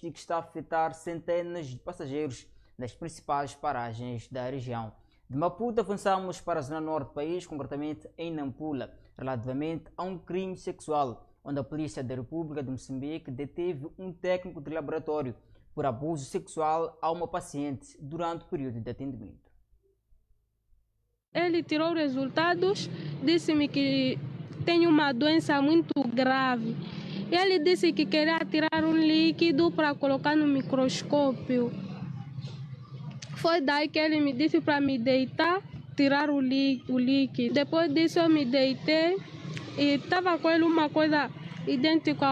este que está a afetar centenas de passageiros nas principais paragens da região. De Maputo avançamos para a zona norte do país, concretamente em Nampula, relativamente a um crime sexual, onde a Polícia da República de Moçambique deteve um técnico de laboratório por abuso sexual a uma paciente durante o período de atendimento. Ele tirou resultados, disse-me que tem uma doença muito grave. Ele disse que queria tirar um líquido para colocar no microscópio. Foi daí que ele me disse para me deitar, tirar o líquido. Depois disso eu me deitei e estava com ele uma coisa idêntica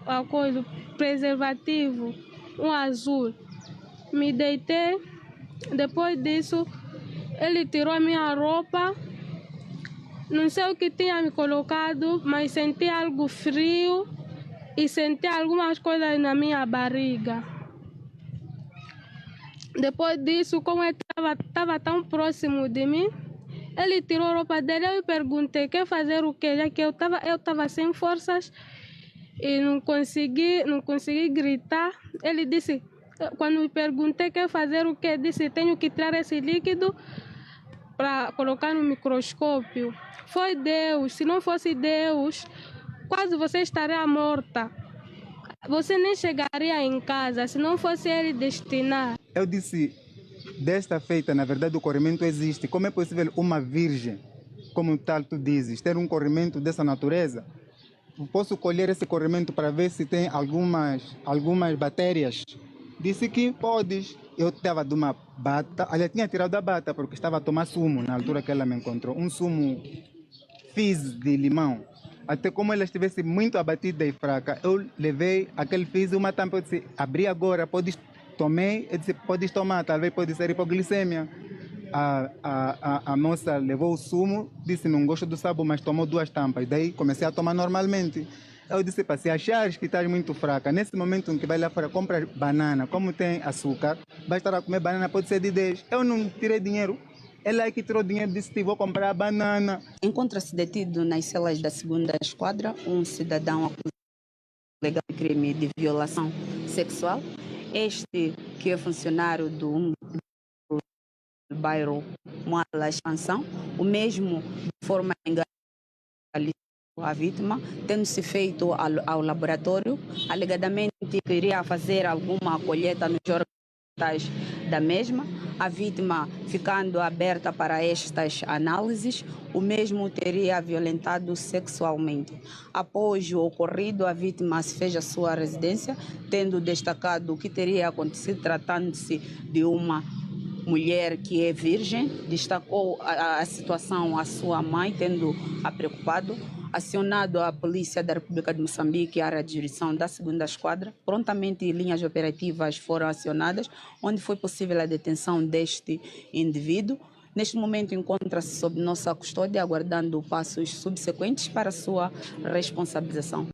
a coisa, preservativo, um azul. Me deitei, depois disso ele tirou a minha roupa, não sei o que tinha me colocado, mas senti algo frio e senti algumas coisas na minha barriga. Depois disso, como ele estava tão próximo de mim, ele tirou a roupa dele. Eu perguntei, quer fazer o quê? Já que eu estava sem forças e não consegui gritar. Ele disse, quando me perguntei, quer fazer o quê? Disse, tenho que tirar esse líquido para colocar no microscópio. Foi Deus. Se não fosse Deus, quase você estaria morta. Você nem chegaria em casa se não fosse ele destinar. Eu disse, desta feita, na verdade, o corrimento existe. Como é possível uma virgem, como tal tu dizes, ter um corrimento dessa natureza? Posso colher esse corrimento para ver se tem algumas bactérias? Disse que podes. Eu estava de uma bata, ela tinha tirado a bata porque estava a tomar sumo na altura que ela me encontrou. Um sumo fizz de limão. Até como ela estivesse muito abatida e fraca, eu levei aquele fizz e uma tampa. Eu disse, abri agora, tomei. Eu disse, podes tomar, talvez pode ser hipoglicemia. A moça levou o sumo, disse, não gosto do sabor, mas tomou 2 tampas. Daí comecei a tomar normalmente. Eu disse, para se achares que estás muito fraca, nesse momento em que vai lá fora, compra banana, como tem açúcar, vai estar a comer banana, pode ser de 10. Eu não tirei dinheiro. Ela é que tirou dinheiro, disse, vou comprar a banana. Encontra-se detido nas celas da 2ª esquadra um cidadão acusado de crime de violação sexual. Este que é funcionário do bairro Moala Expansão, o mesmo de forma enganada a vítima, tendo-se feito ao laboratório, alegadamente queria fazer alguma colheita nos órgãos da mesma, a vítima ficando aberta para estas análises, o mesmo teria violentado sexualmente. Após o ocorrido, a vítima se fez à sua residência, tendo destacado o que teria acontecido tratando-se de uma mulher que é virgem, destacou a situação à sua mãe, tendo a preocupado. Acionado a Polícia da República de Moçambique, área de jurisdição da 2ª esquadra, prontamente linhas operativas foram acionadas, onde foi possível a detenção deste indivíduo. Neste momento encontra-se sob nossa custódia, aguardando passos subsequentes para a sua responsabilização.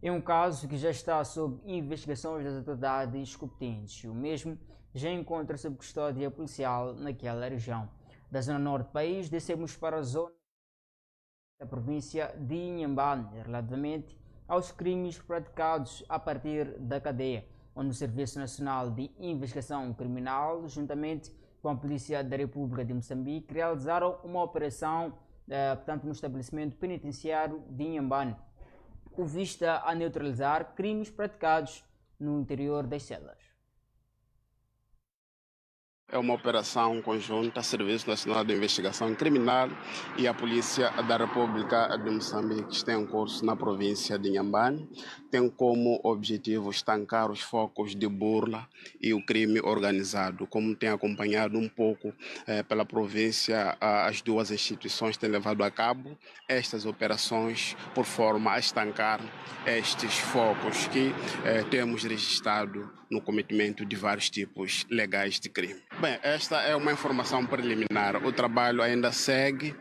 É um caso que já está sob investigação das autoridades competentes. O mesmo já encontra-se sob custódia policial naquela região. Da zona norte do país, descemos para a zona da província de Inhambane, relativamente aos crimes praticados a partir da cadeia, onde o Serviço Nacional de Investigação Criminal, juntamente com a Polícia da República de Moçambique, realizaram uma operação, no estabelecimento penitenciário de Inhambane, com vista a neutralizar crimes praticados no interior das celas. É uma operação conjunta, Serviço Nacional de Investigação Criminal e a Polícia da República de Moçambique, que está em curso na província de Inhambane. Tem como objetivo estancar os focos de burla e o crime organizado. Como tem acompanhado um pouco pela província, as duas instituições têm levado a cabo estas operações por forma a estancar estes focos que temos registrado no cometimento de vários tipos legais de crime. Bem, esta é uma informação preliminar. O trabalho ainda segue,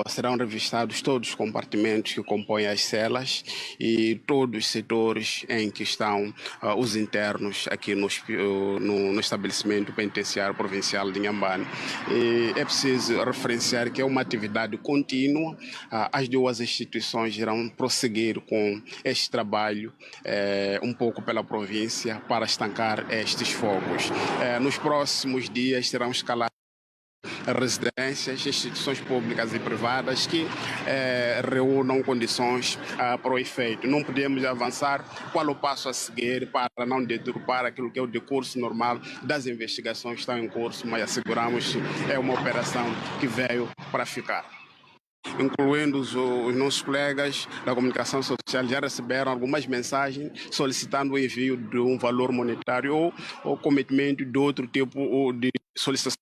serão revistados todos os compartimentos que compõem as celas e todos os setores em que estão os internos aqui no estabelecimento penitenciário provincial de Inhambane. E é preciso referenciar que é uma atividade contínua. As duas instituições irão prosseguir com este trabalho um pouco pela província para estancar estes focos. Nos próximos dias serão escaladas residências, instituições públicas e privadas que reúnam condições para o efeito. Não podemos avançar qual o passo a seguir para não deturpar aquilo que é o decurso normal das investigações que estão em curso, mas asseguramos que é uma operação que veio para ficar. Incluindo os nossos colegas da comunicação social, já receberam algumas mensagens solicitando o envio de um valor monetário ou cometimento de outro tipo de solicitação.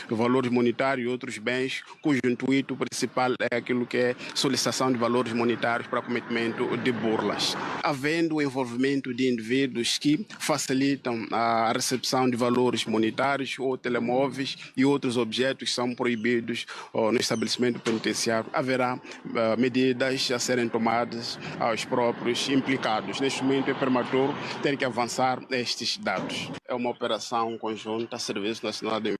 Valores monetários e outros bens, cujo intuito principal é aquilo que é solicitação de valores monetários para cometimento de burlas. Havendo o envolvimento de indivíduos que facilitam a recepção de valores monetários ou telemóveis e outros objetos que são proibidos no estabelecimento penitenciário, haverá medidas a serem tomadas aos próprios implicados. Neste momento é prematuro ter que avançar estes dados. É uma operação conjunta, Serviço Nacional de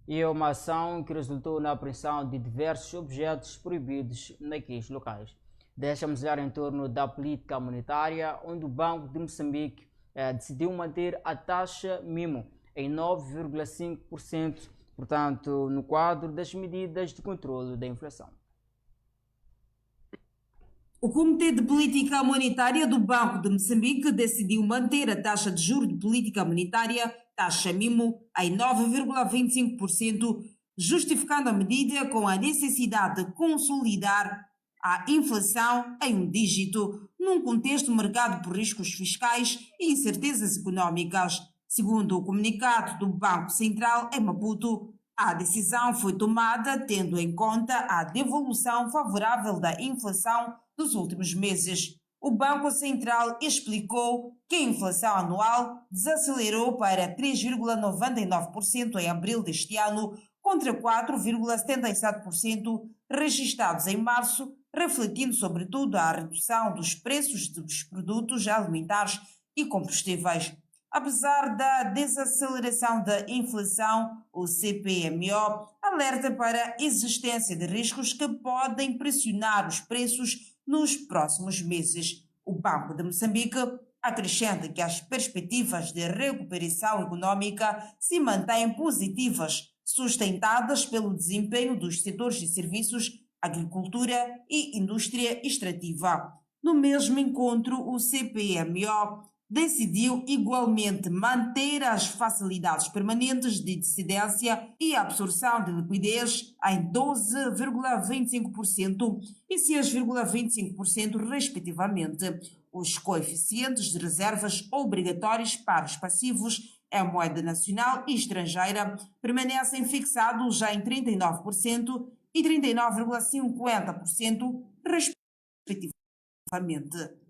E é uma ação que resultou na apreensão de diversos objetos proibidos naqueles locais. Deixamos olhar em torno da política monetária, onde o Banco de Moçambique decidiu manter a taxa mínima em 9,5%, portanto, no quadro das medidas de controle da inflação. O Comitê de Política Monetária do Banco de Moçambique decidiu manter a taxa de juros de política monetária, taxa mínimo, em 9,25%, justificando a medida com a necessidade de consolidar a inflação em um dígito, num contexto marcado por riscos fiscais e incertezas econômicas. Segundo o comunicado do Banco Central em Maputo, a decisão foi tomada tendo em conta a devolução favorável da inflação dos últimos meses. O Banco Central explicou que a inflação anual desacelerou para 3,99% em abril deste ano, contra 4,77% registrados em março, refletindo sobretudo a redução dos preços dos produtos alimentares e combustíveis. Apesar da desaceleração da inflação, o CPMO alerta para a existência de riscos que podem pressionar os preços nos próximos meses. O Banco de Moçambique acrescenta que as perspectivas de recuperação econômica se mantêm positivas, sustentadas pelo desempenho dos setores de serviços, agricultura e indústria extrativa. No mesmo encontro, o CPMO decidiu igualmente manter as facilidades permanentes de dissidência e absorção de liquidez em 12,25% e 6,25% respectivamente. Os coeficientes de reservas obrigatórios para os passivos em moeda nacional e estrangeira permanecem fixados em 39% e 39,50% respectivamente.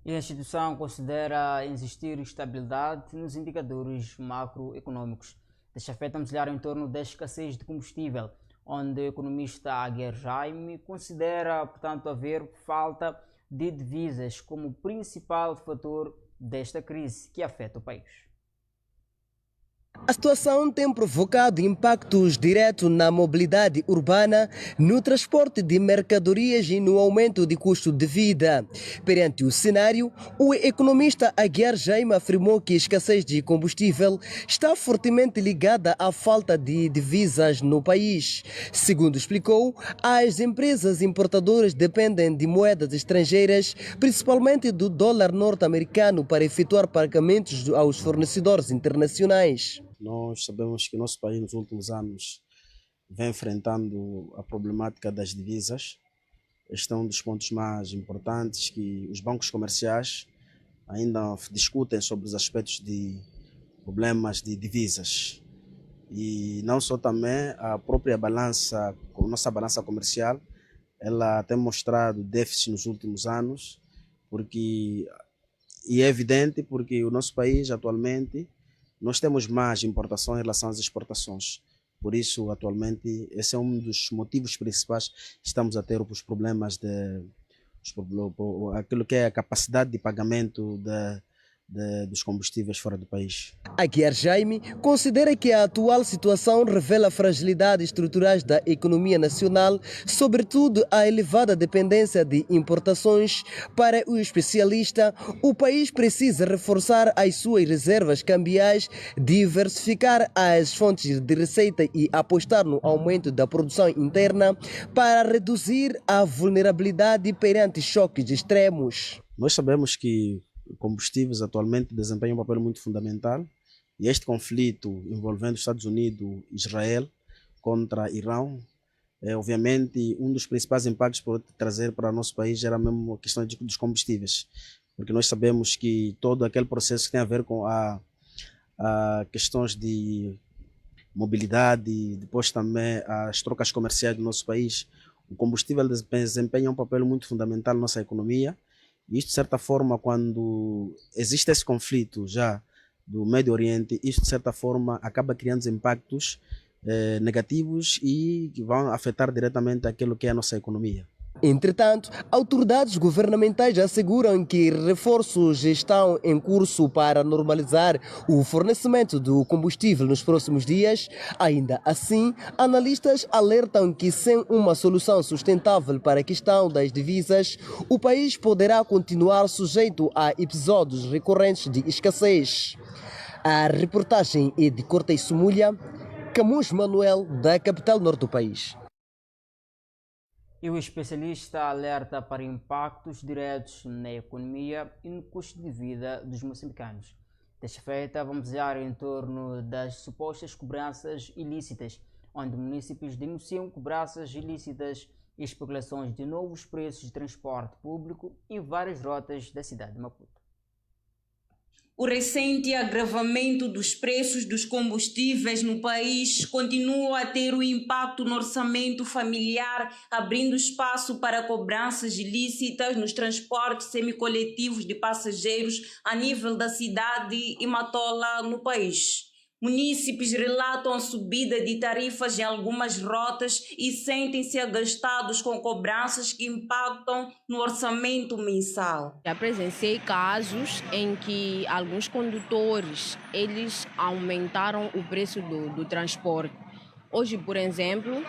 E a instituição considera existir estabilidade nos indicadores macroeconômicos. Desta feita, vamos olhar em torno da escassez de combustível, onde o economista Aguer Jaime considera, portanto, haver falta de divisas como principal fator desta crise que afeta o país. A situação tem provocado impactos diretos na mobilidade urbana, no transporte de mercadorias e no aumento de custo de vida. Perante o cenário, o economista Aguiar Jaime afirmou que a escassez de combustível está fortemente ligada à falta de divisas no país. Segundo explicou, as empresas importadoras dependem de moedas estrangeiras, principalmente do dólar norte-americano, para efetuar pagamentos aos fornecedores internacionais. Nós sabemos que o nosso país nos últimos anos vem enfrentando a problemática das divisas. Este é um dos pontos mais importantes que os bancos comerciais ainda discutem sobre os aspectos de problemas de divisas. E não só também a própria balança, a nossa balança comercial, ela tem mostrado déficit nos últimos anos, porque E é evidente porque o nosso país atualmente nós temos mais importação em relação às exportações. Por isso, atualmente, esse é um dos motivos principais que estamos a ter os problemas aquilo que é a capacidade de pagamento dos combustíveis fora do país. Aguiar Jaime considera que a atual situação revela fragilidades estruturais da economia nacional, sobretudo a elevada dependência de importações. Para o especialista, o país precisa reforçar as suas reservas cambiais, diversificar as fontes de receita e apostar no aumento da produção interna para reduzir a vulnerabilidade perante choques extremos. Nós sabemos que combustíveis atualmente desempenham um papel muito fundamental e este conflito envolvendo Estados Unidos e Israel contra Irão é obviamente um dos principais impactos que pode trazer para o nosso país era mesmo a questão dos combustíveis, porque nós sabemos que todo aquele processo que tem a ver com a questões de mobilidade, depois também as trocas comerciais do nosso país, o combustível desempenha um papel muito fundamental na nossa economia. E isto, de certa forma, quando existe esse conflito já do Médio Oriente, isto, de certa forma, acaba criando impactos negativos e que vão afetar diretamente aquilo que é a nossa economia. Entretanto, autoridades governamentais asseguram que reforços estão em curso para normalizar o fornecimento do combustível nos próximos dias. Ainda assim, analistas alertam que sem uma solução sustentável para a questão das divisas, o país poderá continuar sujeito a episódios recorrentes de escassez. A reportagem é de Cortez Sumulha, Camões Manuel, da capital norte do país. E o especialista alerta para impactos diretos na economia e no custo de vida dos moçambicanos. Desta feita, vamos olhar em torno das supostas cobranças ilícitas, onde municípios denunciam cobranças ilícitas e especulações de novos preços de transporte público em várias rotas da cidade de Maputo. O recente agravamento dos preços dos combustíveis no país continua a ter um impacto no orçamento familiar, abrindo espaço para cobranças ilícitas nos transportes semicoletivos de passageiros a nível da cidade e Matola no país. Munícipes relatam a subida de tarifas em algumas rotas e sentem-se agastados com cobranças que impactam no orçamento mensal. Já presenciei casos em que alguns condutores eles aumentaram o preço do transporte. Hoje, por exemplo,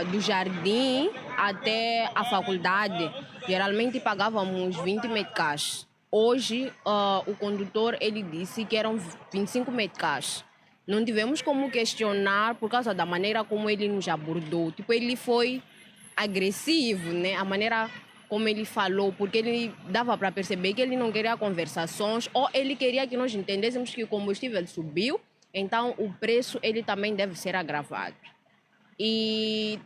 do jardim até a faculdade, geralmente pagávamos 20 meticais. Hoje, o condutor ele disse que eram 25 meticais. Não tivemos como questionar por causa da maneira como ele nos abordou. Tipo, ele foi agressivo, né? A maneira como ele falou, porque ele dava para perceber que ele não queria conversações ou ele queria que nós entendêssemos que o combustível subiu, então o preço ele também deve ser agravado. E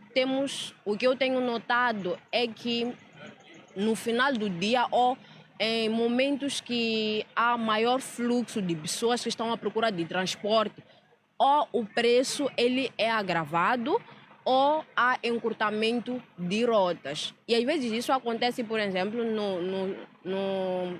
o que eu tenho notado é que no final do dia em momentos que há maior fluxo de pessoas que estão à procura de transporte, ou o preço ele é agravado ou há encurtamento de rotas. E às vezes isso acontece, por exemplo,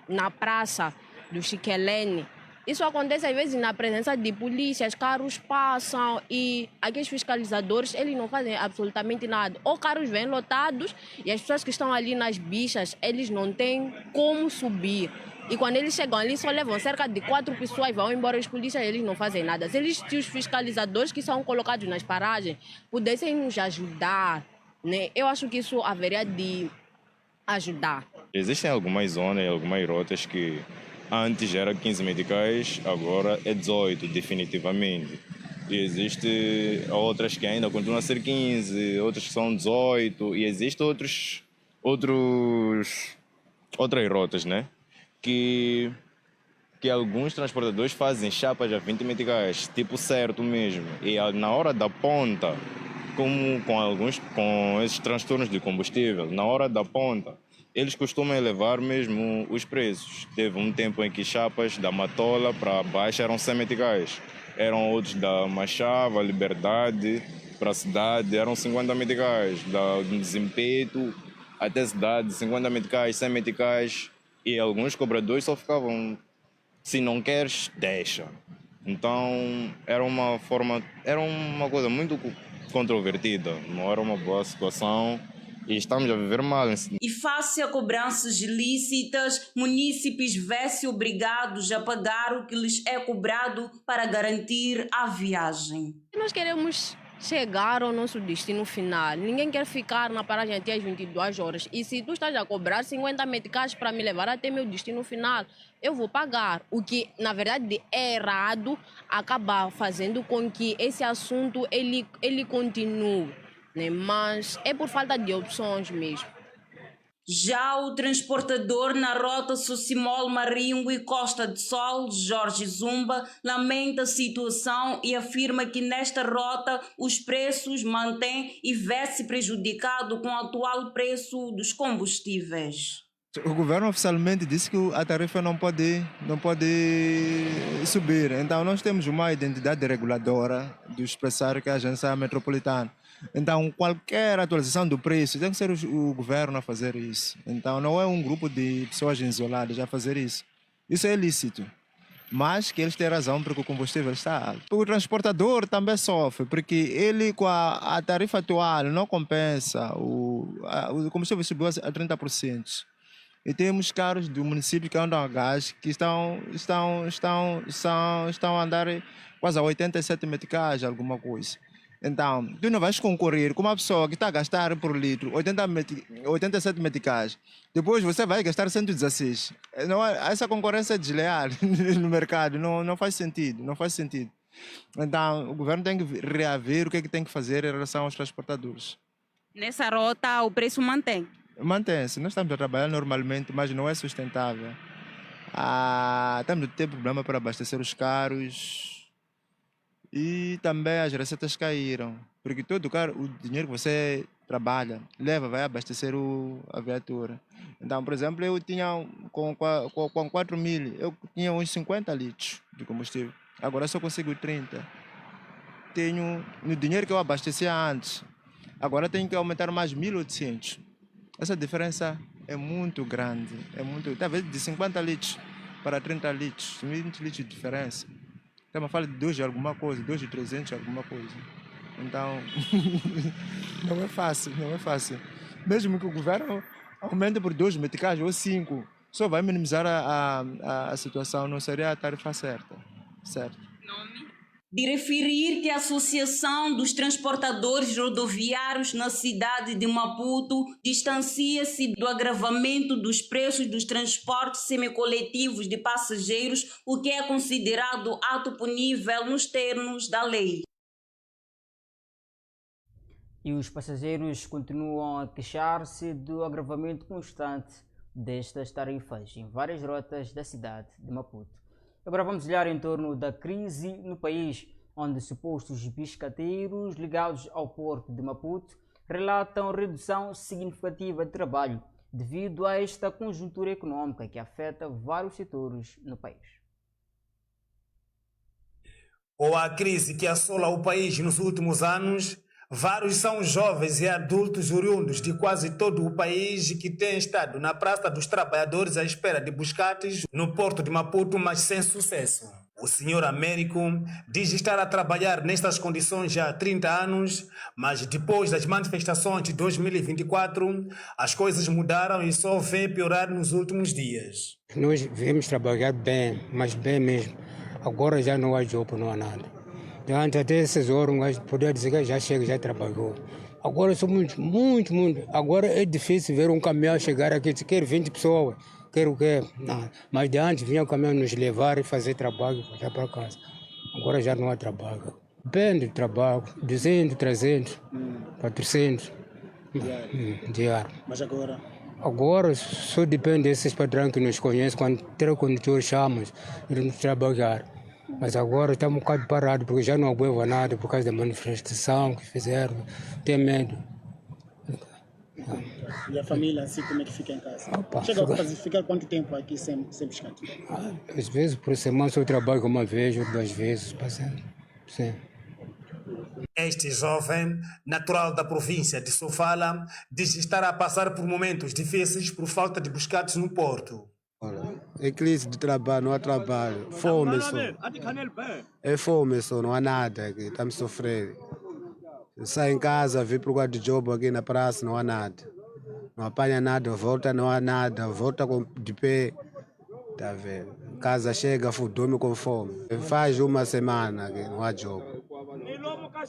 na praça do Chiquelene. Isso acontece às vezes na presença de polícias, carros passam e aqueles fiscalizadores eles não fazem absolutamente nada. Ou carros vêm lotados e as pessoas que estão ali nas bichas, eles não têm como subir. E quando eles chegam ali, só levam cerca de 4 pessoas, vão embora, os polícias eles não fazem nada. Se eles, os fiscalizadores que são colocados nas paragens, pudessem nos ajudar, né? Eu acho que isso haveria de ajudar. Existem algumas zonas, algumas rotas que antes era 15 meticais, agora é 18 definitivamente. E existem outras que ainda continuam a ser 15, outras que são 18 e existem outras rotas, né? Que alguns transportadores fazem chapas a 20 meticais, tipo certo mesmo. E na hora da ponta, como com esses transtornos de combustível, na hora da ponta, eles costumam elevar mesmo os preços. Teve um tempo em que chapas da Matola para baixo eram 100 meticais. Eram outros da Machava, Liberdade, para a cidade, eram 50 meticais. Da Desempeto até a cidade, 50 meticais, 100 meticais. E alguns cobradores só ficavam, se não queres, deixa. Então era uma coisa muito controvertida, não era uma boa situação e estamos a viver mal. E face a cobranças ilícitas, munícipes vê-se obrigados a pagar o que lhes é cobrado para garantir a viagem. Nós queremos chegar ao nosso destino final. Ninguém quer ficar na paragem até às 22 horas. E se tu estás a cobrar 50 meticais para me levar até meu destino final, eu vou pagar. O que, na verdade, é errado, acaba fazendo com que esse assunto ele continue, né? Mas é por falta de opções mesmo. Já o transportador na rota Socimol, Marinho e Costa de Sol, Jorge Zumba, lamenta a situação e afirma que nesta rota os preços mantêm e vê-se prejudicado com o atual preço dos combustíveis. O governo oficialmente disse que a tarifa não pode subir. Então nós temos uma identidade reguladora do expressar que é a agência metropolitana. Então qualquer atualização do preço tem que ser o governo a fazer isso. Então não é um grupo de pessoas isoladas a fazer isso. Isso é ilícito. Mas que eles têm razão porque o combustível está alto. O transportador também sofre porque ele com a tarifa atual não compensa. O combustível subiu a 30%. E temos carros do município que andam a gás que estão a andar quase a 87 meticais, alguma coisa. Então, tu não vais concorrer com uma pessoa que está a gastar por litro 87 meticais. Depois você vai gastar 116. Não, essa concorrência é desleal no mercado. Não faz sentido. Não faz sentido. Então, o governo tem que reaver o que é que tem que fazer em relação aos transportadores. Nessa rota, o preço mantém? Mantém-se. Nós estamos a trabalhar normalmente, mas não é sustentável. Estamos a ter problema para abastecer os carros e também as receitas caíram. Porque todo o dinheiro que você trabalha, vai abastecer a viatura. Então, por exemplo, eu tinha com 4 mil, eu tinha uns 50 litros de combustível. Agora só consigo 30. Tenho no dinheiro que eu abastecia antes. Agora tenho que aumentar mais 1.800. Essa diferença é muito grande, talvez de 50 litros para 30 litros, 20 litros de diferença. Estamos a falar de 2 de alguma coisa, 2 de 300 alguma coisa. Então, não é fácil. Mesmo que o governo aumente por 2 meticais ou 5, só vai minimizar a situação, não seria a tarifa certa. Certo. De referir que a Associação dos Transportadores Rodoviários na cidade de Maputo distancia-se do agravamento dos preços dos transportes semicoletivos de passageiros, o que é considerado ato punível nos termos da lei. E os passageiros continuam a queixar-se do agravamento constante destas tarifas em várias rotas da cidade de Maputo. Agora vamos olhar em torno da crise no país, onde supostos biscateiros ligados ao porto de Maputo relatam redução significativa de trabalho devido a esta conjuntura econômica que afeta vários setores no país. Com a crise que assola o país nos últimos anos, vários são jovens e adultos oriundos de quase todo o país que têm estado na Praça dos Trabalhadores à espera de buscates no porto de Maputo, mas sem sucesso. O senhor Américo diz estar a trabalhar nestas condições já há 30 anos, mas depois das manifestações de 2024, as coisas mudaram e só vê piorar nos últimos dias. Nós viemos trabalhar bem, mas bem mesmo. Agora já não há jogo, não há nada. Antes até essas horas, um gajo podia dizer que já chega, já trabalhou. Agora somos muito. Agora é difícil ver um caminhão chegar aqui, se quer 20 pessoas, quer o quê? Não. Mas de antes vinha o caminhão nos levar e fazer trabalho e voltar para casa. Agora já não há trabalho. Depende do trabalho, 200, 300, 400 diário. Mas agora? Agora só depende desses patrões que nos conhecem, quando tem condutor chamamos, eles trabalhar. Mas agora estamos um bocado parados, porque já não aguenta nada por causa da manifestação que fizeram. Tem medo. E a família, assim, como é que fica em casa? Chega a ficar quanto tempo aqui sem biscate? Às vezes, por semana, só trabalho uma vez ou 2 vezes, passando. Sim. Este jovem, natural da província de Sofala, diz estar a passar por momentos difíceis por falta de buscates no porto. É crise de trabalho, não há trabalho. Fome só. É fome só, não há nada aqui. Estamos sofrendo. Sai em casa, vim para o guarda-jogo aqui na praça, não há nada. Não apanha nada, volta, não há nada. Volta de pé. Tá vendo? Casa chega, dorme com fome. Faz uma semana que não há jogo.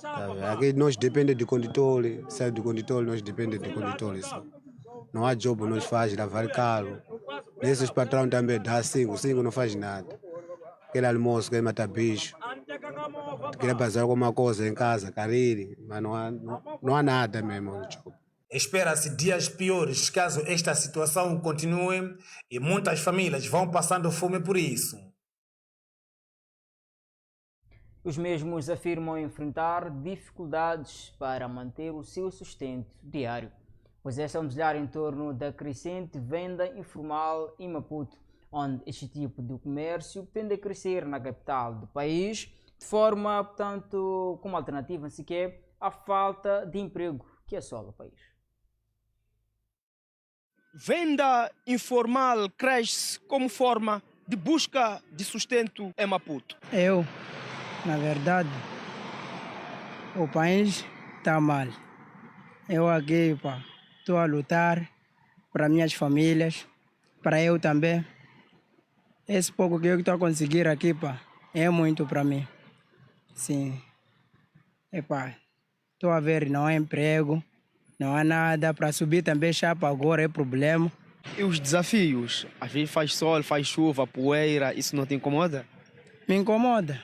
Tá, aqui nós dependemos de condutor, sai do condutor, nós dependemos de condutor. Não há jogo, nós faz lavar carro. Nesses patrões também dá 5 não faz nada. Aquele almoço que mata bicho. Queria fazer alguma coisa em casa, cariri, mas não há nada mesmo no jogo. Espera-se dias piores caso esta situação continue e muitas famílias vão passando fome por isso. Os mesmos afirmam enfrentar dificuldades para manter o seu sustento diário, pois vamos olhar em torno da crescente venda informal em Maputo, onde este tipo de comércio tende a crescer na capital do país, de forma, portanto, como alternativa sequer à falta de emprego que assola o país. Venda informal cresce como forma de busca de sustento em Maputo. Na verdade, o país está mal. Eu aqui estou a lutar para minhas famílias, para eu também. Esse pouco que eu estou a conseguir aqui é muito para mim. Sim. Estou a ver, não há emprego. Não há nada para subir também, chapa agora é problema. E os desafios? Às vezes faz sol, faz chuva, poeira, isso não te incomoda? Me incomoda,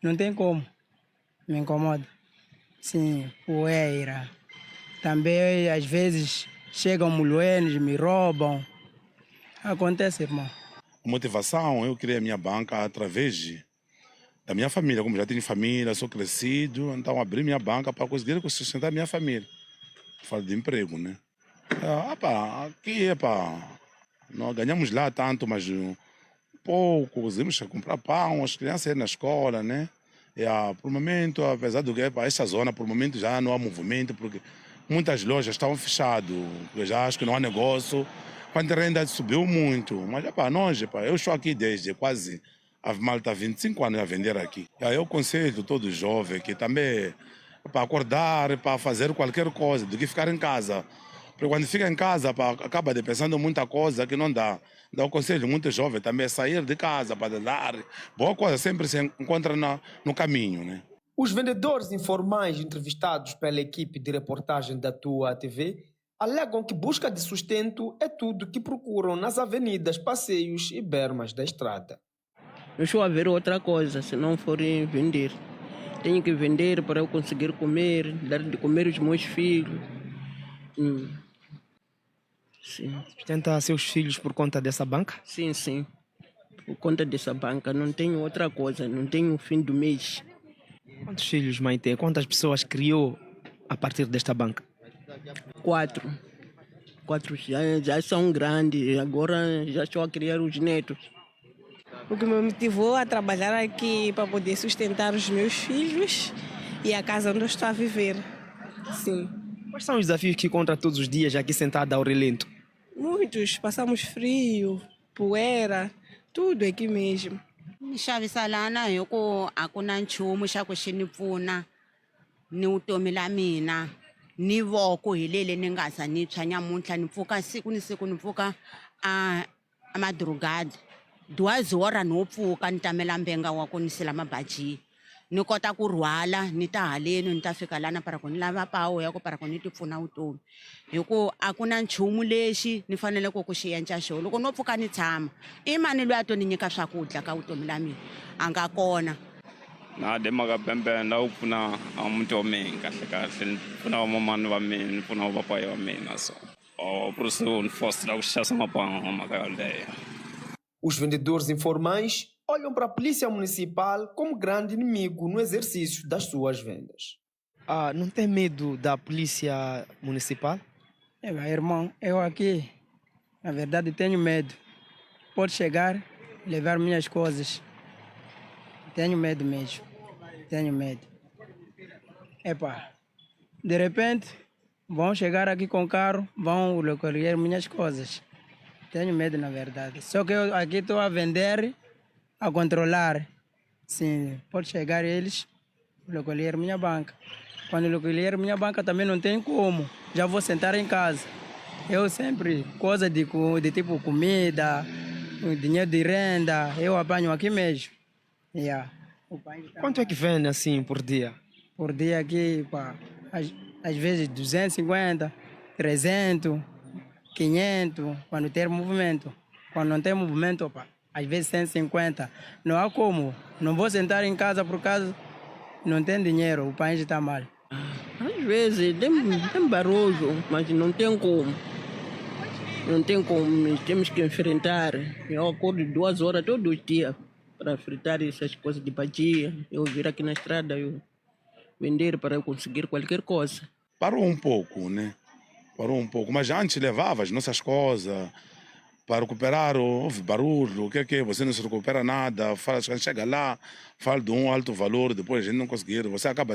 não tem como. Me incomoda. Sim, poeira. Também às vezes chegam mulheres, me roubam. Acontece, irmão. A motivação, eu criei a minha banca através da minha família. Como já tenho família, sou crescido, então abri minha banca para conseguir sustentar minha família. Falo de emprego, né? Aqui, nós ganhamos lá tanto, mas pouco, conseguimos comprar pão, as crianças irem na escola, né? Por momento, apesar do que essa zona, por momento já não há movimento, porque muitas lojas estão fechadas, eu já acho que não há negócio, quando a renda subiu muito, mas nós, eu estou aqui desde quase a malta 25 anos a vender aqui. Eu aconselho todo jovem que também para acordar, para fazer qualquer coisa, do que ficar em casa. Porque quando fica em casa, acaba de pensando muita coisa que não dá. Então, eu aconselho muito jovem também a sair de casa para dar. Boa coisa sempre se encontra no caminho, né? Os vendedores informais entrevistados pela equipe de reportagem da Tua TV alegam que busca de sustento é tudo que procuram nas avenidas, passeios e bermas da estrada. Eu estou a ver outra coisa, se não forem vender. Tenho que vender para eu conseguir comer, dar de comer os meus filhos. Sim. Sustenta seus filhos por conta dessa banca? Sim. Por conta dessa banca. Não tenho outra coisa, não tenho fim do mês. Quantos filhos mãe tem? Quantas pessoas criou a partir desta banca? 4 já são grandes, agora já estou a criar os netos. O que me motivou a trabalhar aqui para poder sustentar os meus filhos e a casa onde eu estou a viver. Sim. Quais são os desafios que encontra todos os dias aqui sentada ao relento? Muitos. Passamos frio, poeira, tudo aqui mesmo. Xavisa lana hi ku a ku na nchumu xa ku xi ni pfuna ni vutomi la mina ni voko hi lele ni nga za ni tshwa nyamuntlha ni pfuka siku ni pfuka a madrugada duazora no pfuka ni tamela mbenga wa ku ni sila mabaji ni kota ku rhwala ni ta haleni ni ta fika lana para ku ni lava pawo ya ku para ku ni ti pfuna vutomi hi ku a ku na nchumu lexi ni fanele ku xi endla xo loko no pfuka ni tshama i mani loyi a to ni nyika swakudya ka vutomi la mina a nga kona na de maka pembe na u pfuna mntu wa mina kahle ni pfuna vamamani va mina ni pfuna vapapai va mina so por isso ni força ku xasa mapanga maka yaleyo. Os vendedores informais olham para a polícia municipal como grande inimigo no exercício das suas vendas. Não tem medo da polícia municipal? Irmão, eu aqui, na verdade, tenho medo. Pode chegar, levar minhas coisas. Tenho medo mesmo. Tenho medo. De repente, vão chegar aqui com o carro, vão recolher minhas coisas. Tenho medo, na verdade. Só que eu aqui estou a vender, a controlar. Sim, pode chegar eles, recolher minha banca. Quando recolher minha banca também não tem como. Já vou sentar em casa. Eu sempre, coisa de tipo comida, dinheiro de renda, eu apanho aqui mesmo. Yeah. Quanto é que vende assim por dia? Por dia aqui, pá, às vezes 250, 300, 500, quando tem movimento. Quando não tem movimento, pá, às vezes 150. Não há como. Não vou sentar em casa por causa não tem dinheiro, o país está mal. Às vezes tem barulho, mas não tem como. Não tem como, temos que enfrentar. Eu acordo 2 horas todos os dias para fritar essas coisas de badia. Eu vir aqui na estrada, eu vender para eu conseguir qualquer coisa. Parou um pouco, né? Parou um pouco. Mas antes levava as nossas coisas para recuperar, houve barulho, o que é que você não se recupera nada, fala, chega lá, fala de um alto valor, depois a gente não conseguir, você acaba